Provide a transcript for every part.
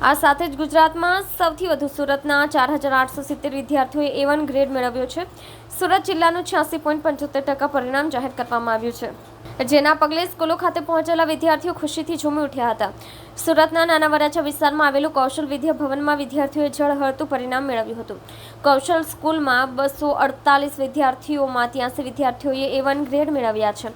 આ સાથે જ ગુજરાતમાં સૌથી વધુ સુરતના 4870 વિદ્યાર્થીઓએ A1 ગ્રેડ મેળવ્યો છે. સુરત જિલ્લાનું 86.75% પરિણામ જાહેર કરવામાં આવ્યું છે, જેના પગલે સ્કૂલો ખાતે પહોંચેલા વિદ્યાર્થીઓ ખુશીથી ઝૂમી ઉઠ્યા હતા. સુરતના નાના વરાછા વિસ્તારમાં આવેલું કૌશલ વિદ્યા ભવનમાં વિદ્યાર્થીઓએ ઝળહળતું પરિણામ મેળવ્યું હતું. કૌશલ સ્કૂલમાં 248 વિદ્યાર્થીઓમાં 83 વિદ્યાર્થીઓએ A1 ગ્રેડ મેળવ્યા છે.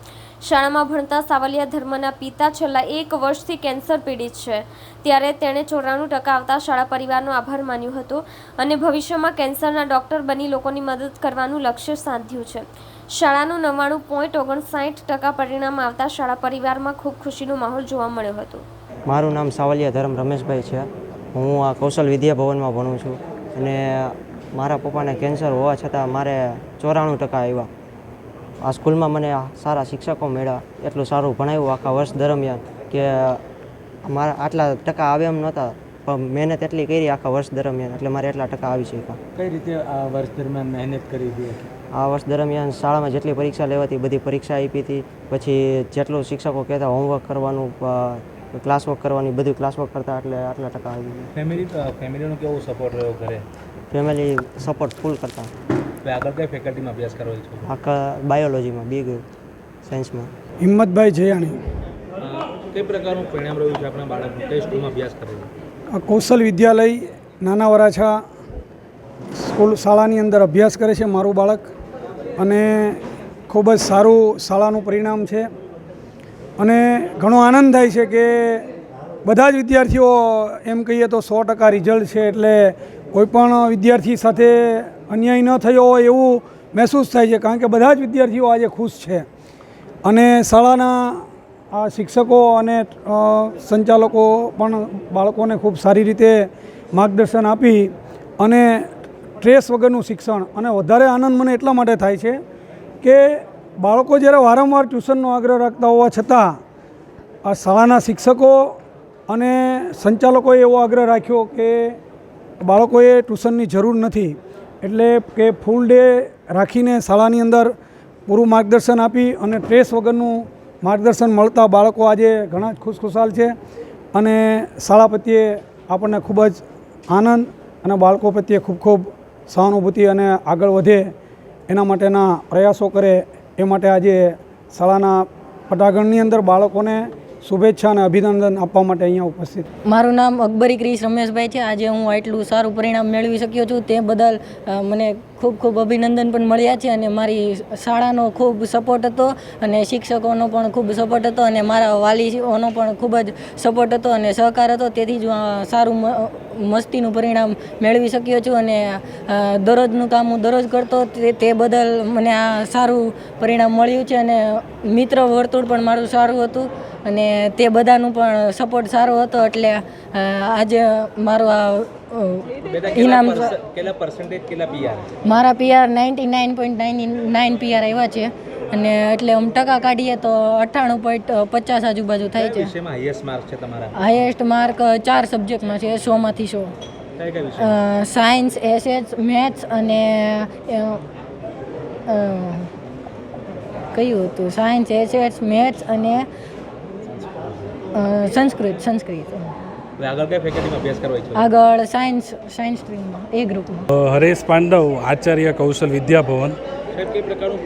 શાળામાં ભણતા સાવલિયા ધર્મના પિતા છેલ્લા 1 વર્ષથી કેન્સર પીડિત છે, ત્યારે તેણે 94% આવતા શાળા પરિવારનો આભાર માન્યો હતો અને ભવિષ્યમાં કેન્સરના ડોક્ટર બની લોકોની મદદ કરવાનું લક્ષ્ય સાધ્યું છે. શાળાનું 99.59% પરિણામ આવતા શાળા પરિવારમાં ખૂબ ખુશીનો માહોલ જોવા મળ્યો હતો. મારું નામ સાવલિયા ધર્મ રમેશભાઈ છે. હું આ કૌશલ વિદ્યા ભવનમાં ભણું છું અને મારા પપ્પાને કેન્સર હોવા છતાં મારે 94% આવ્યા. આ સ્કૂલમાં મને સારા શિક્ષકો મળ્યા, એટલું સારું ભણાવ્યું આખા વર્ષ દરમિયાન કે મારા આટલા ટકા આવે એમ નહોતા, પણ મહેનત એટલી કરી આખા વર્ષ દરમિયાન, એટલે મારે એટલા ટકા આવી શક્યા. કઈ રીતે આ વર્ષ દરમિયાન મહેનત કરી હતી? આ વર્ષ દરમિયાન શાળામાં જેટલી પરીક્ષા લેવાતી બધી પરીક્ષા આપી હતી. પછી જેટલું શિક્ષકો કહેતા હોમવર્ક કરવાનું, ક્લાસવર્ક કરવાની, બધું ક્લાસવર્ક કરતા, એટલે આટલા ટકા આવી. ફેમિલીનો કેવો સપોર્ટ રહ્યો ઘરે? ફેમિલી સપોર્ટ ફૂલ કરતા. આગળ કઈ ફેકલ્ટીમાં અભ્યાસ કરો છો? આખા બાયોલોજીમાં, બી ગ્રુપ સાયન્સમાં. હિંમતભાઈ જયાણી. કઈ પ્રકારનું પરિણામ રહ્યું છે આપણા બાળકનું? કઈ સ્કૂલમાં અભ્યાસ કરે છે? કૌશલ વિદ્યાલય નાના વરાછા સ્કૂલ શાળાની અંદર અભ્યાસ કરે છે મારું બાળક, અને ખૂબ જ સારું શાળાનું પરિણામ છે. અને ઘણો આનંદ થાય છે કે બધા જ વિદ્યાર્થીઓ એમ કહીએ તો 100% રિઝલ્ટ છે, એટલે કોઈપણ વિદ્યાર્થી સાથે અન્યાય ન થયો હોય એવું મહેસૂસ થાય છે, કારણ કે બધા જ વિદ્યાર્થીઓ આજે ખુશ છે. અને શાળાના આ શિક્ષકો અને સંચાલકો પણ બાળકોને ખૂબ સારી રીતે માર્ગદર્શન આપી અને સ્ટ્રેસ વગરનું શિક્ષણ. અને વધારે આનંદ મને એટલા માટે થાય છે કે બાળકો જ્યારે વારંવાર ટ્યુશનનો આગ્રહ રાખતા હોવા છતાં આ શાળાના શિક્ષકો અને સંચાલકોએ એવો આગ્રહ રાખ્યો કે બાળકોએ ટ્યુશનની જરૂર નથી, એટલે કે ફૂલ ડે રાખીને શાળાની અંદર પૂરું માર્ગદર્શન આપી અને સ્ટ્રેસ વગરનું માર્ગદર્શન મળતા બાળકો આજે ઘણા જ ખુશખુશાલ છે. અને શાળા પ્રત્યે આપણને ખૂબ જ આનંદ અને બાળકો પ્રત્યે ખૂબ ખૂબ સહાનુભૂતિ અને આગળ વધે એના માટેના પ્રયાસો કરે, એ માટે આજે શાળાના પટાગણની અંદર બાળકોને શુભેચ્છા અને અભિનંદન આપવા માટે અહીંયા ઉપસ્થિત. મારું નામ અકબરી ક્રિશ રમેશભાઈ છે. આજે હું આટલું સારું પરિણામ મેળવી શક્યો છું, તે બદલ મને ખૂબ ખૂબ અભિનંદન પણ મળ્યા છે. અને મારી શાળાનો ખૂબ સપોર્ટ હતો, અને શિક્ષકોનો પણ ખૂબ સપોર્ટ હતો, અને મારા વાલીઓનો પણ ખૂબ જ સપોર્ટ હતો અને સહકાર હતો. તેથી જ સારું મસ્તીનું પરિણામ મેળવી શક્યો છું. અને દરરોજનું કામ હું દરરોજ કરતો, તે બદલ મને આ સારું પરિણામ મળ્યું છે. અને મિત્ર વર્તુળ પણ મારું સારું હતું, અને તે બધાનું પણ સપોર્ટ સારો હતો, એટલે આજે મારું આ ઇનામ. મારા PR 99.99 PR આવ્યા છે, અને એટલે ટકા કાઢીએ તો 98.50 આજુબાજુ થાય છે. હાઈએસ્ટ માર્ક 4 સબ્જેક્ટમાં છે, 100માંથી 100. સાયન્સ, SS, મેથ્સ અને કયું હતું? સાયન્સ, SS, મેથ્સ અને સંસ્કૃત. આગળ કઈ ફેકલ્ટીમાં અભ્યાસ કરવા છો? આગળ સાયન્સ સ્ટ્રીમમાં, A ગ્રુપમાં. હરેશ પાંડવ, આચાર્ય કૌશલ વિદ્યા ભવન. કઈ પ્રકારનું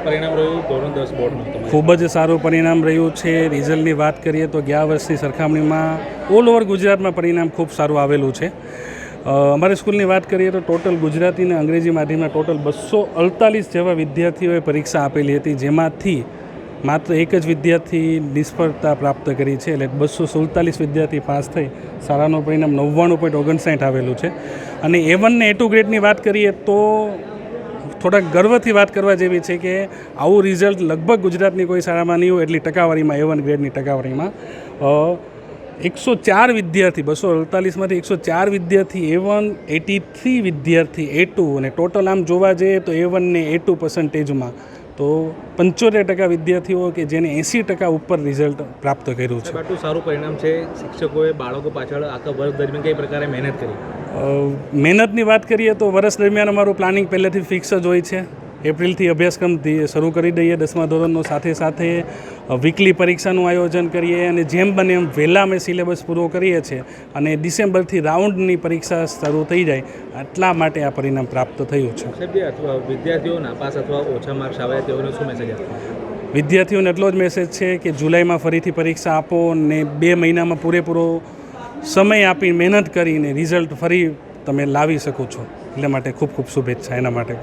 પરિણામ રહ્યું ધોરણ 10 બોર્ડનું? ખૂબ જ સારું પરિણામ રહ્યું છે. રિઝલ્ટની વાત કરીએ તો ગયા વર્ષની સરખામણીમાં ઓલ ઓવર ગુજરાતમાં પરિણામ ખૂબ સારું આવેલું છે. અમારી સ્કૂલની વાત કરીએ તો ટોટલ ગુજરાતી અને અંગ્રેજી માધ્યમના ટોટલ 248 જેવા વિદ્યાર્થીઓએ પરીક્ષા આપેલી હતી, જેમાંથી માત્ર એક જ વિદ્યાર્થી નિષ્ફળતા પ્રાપ્ત કરી છે. એટલે 247 વિદ્યાર્થી પાસ થઈ શાળાનું પરિણામ 99.59 આવેલું છે. અને A1 ને A2 ગ્રેડની વાત કરીએ તો થોડાક ગર્વથી વાત કરવા જેવી છે કે આવું રિઝલ્ટ લગભગ ગુજરાતની કોઈ શાળામાં નહીં હોય એટલી ટકાવારીમાં, A1 ગ્રેડની ટકાવારીમાં 104 વિદ્યાર્થી, 248માંથી 104 વિદ્યાર્થી A1, 83 વિદ્યાર્થી A2, અને ટોટલ આમ જોવા જઈએ તો A1 ને A2 પર્સન્ટેજમાં તો 75% વિદ્યાર્થીઓ કે જેને 80% ઉપર રિઝલ્ટ પ્રાપ્ત કર્યું છે. આટલું સારું પરિણામ છે. શિક્ષકોએ બાળકો પાછળ આખા વર્ષ દરમિયાન કઈ પ્રકારે મહેનત કરી? મહેનતની વાત કરીએ તો વર્ષ દરમિયાન અમારું પ્લાનિંગ પહેલેથી ફિક્સ જ હોય છે. એપ્રિલથી અભ્યાસક્રમ શરૂ કરી દઈએ 10મા ધોરણનો, સાથે સાથે વીકલી પરીક્ષાનું આયોજન કરીએ અને જેમ બને એમ વહેલા અમે સિલેબસ પૂરો કરીએ છીએ અને ડિસેમ્બરથી રાઉન્ડની પરીક્ષા શરૂ થઈ જાય એટલા માટે આ પરિણામ પ્રાપ્ત થયું છે. સાહેબ, જે અથવા વિદ્યાર્થીઓ નાપાસ અથવા ઓછા માર્ક્સ આવ્યા તેઓને શું મેસેજ આપો? વિદ્યાર્થીઓને એટલો જ મેસેજ છે કે જુલાઈમાં ફરીથી પરીક્ષા આપો અને 2 મહિનામાં પૂરેપૂરો સમય આપી મહેનત કરીને રિઝલ્ટ ફરી તમે લાવી શકો છો. એટલે માટે ખૂબ ખૂબ શુભેચ્છા એના માટે.